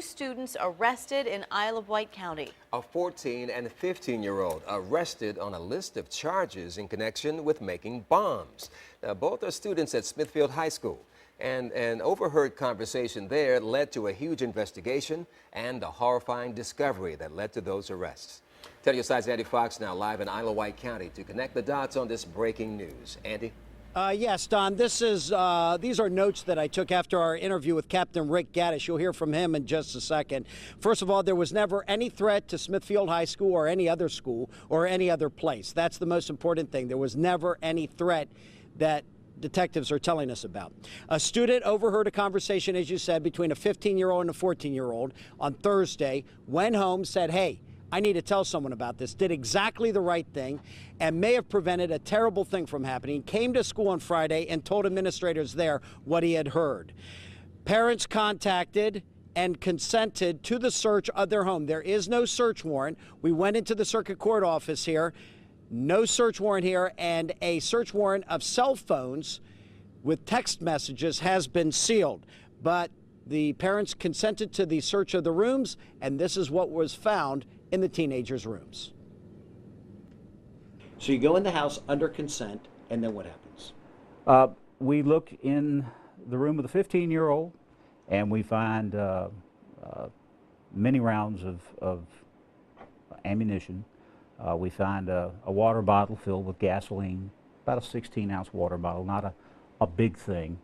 students arrested in Isle of Wight County. A 14 and 15-year-old arrested on a list of charges in connection with making bombs. Now, both are students at Smithfield High School, and an overheard conversation there led to a huge investigation and a horrifying discovery that led to those arrests. Tell your side's Andy Fox now live in Isle of Wight County to connect the dots on this breaking news. Andy? Yes, Don, these are notes that I took after our interview with Captain Rick Gaddis. You'll hear from him in just a second. First of all, there was never any threat to Smithfield High School or any other school or any other place. That's the most important thing. There was never any threat that detectives are telling us about. A student overheard a conversation, as you said, between a 15-year-old and a 14-year-old on Thursday, went home, said, hey, I need to tell someone about this, did exactly the right thing, and may have prevented a terrible thing from happening, came to school on Friday and told administrators there what he had heard. Parents contacted and consented to the search of their home. There is no search warrant. We went into the circuit court office here, no search warrant here, and a search warrant of cell phones with text messages has been sealed. But the parents consented to the search of the rooms, and this is what was found in the teenagers' rooms. So you go in the house under consent, and then what happens? We look in the room of the 15-year-old, and we find many rounds of ammunition. We find a water bottle filled with gasoline, about a 16-ounce water bottle, not a big thing,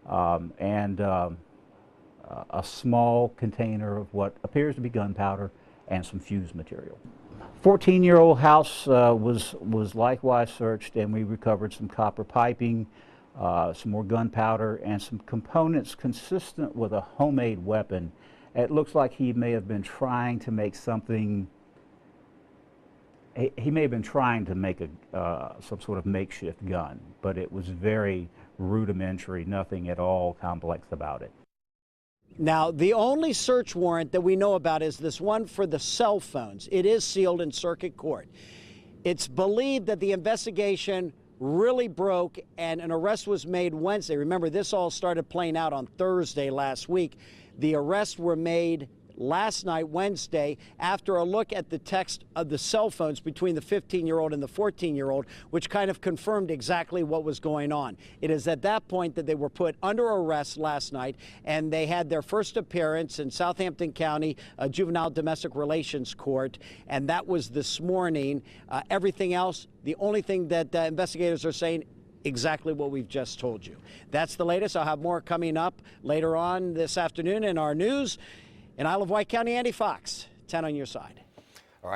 and a small container of what appears to be gunpowder and some fuse material. 14-year-old house was likewise searched, and we recovered some copper piping, some more gunpowder, and some components consistent with a homemade weapon. It looks like he may have been trying to make something. He may have been trying to make some sort of makeshift gun, but it was very rudimentary, nothing at all complex about it. Now, the only search warrant that we know about is this one for the cell phones. It is sealed in circuit court. It's believed that the investigation really broke and an arrest was made Wednesday. Remember, this all started playing out on Thursday last week. The arrests were made last night, Wednesday, after a look at the text of the cell phones between the 15-year-old and the 14-year-old, which kind of confirmed exactly what was going on. It is at that point that they were put under arrest last night, and they had their first appearance in Southampton County Juvenile Domestic Relations Court, and that was this morning. Everything else, the only thing that investigators are saying, exactly what we've just told you. That's the latest. I'll have more coming up later on this afternoon in our news. In Isle of Wight County, Andy Fox, 10 on your side.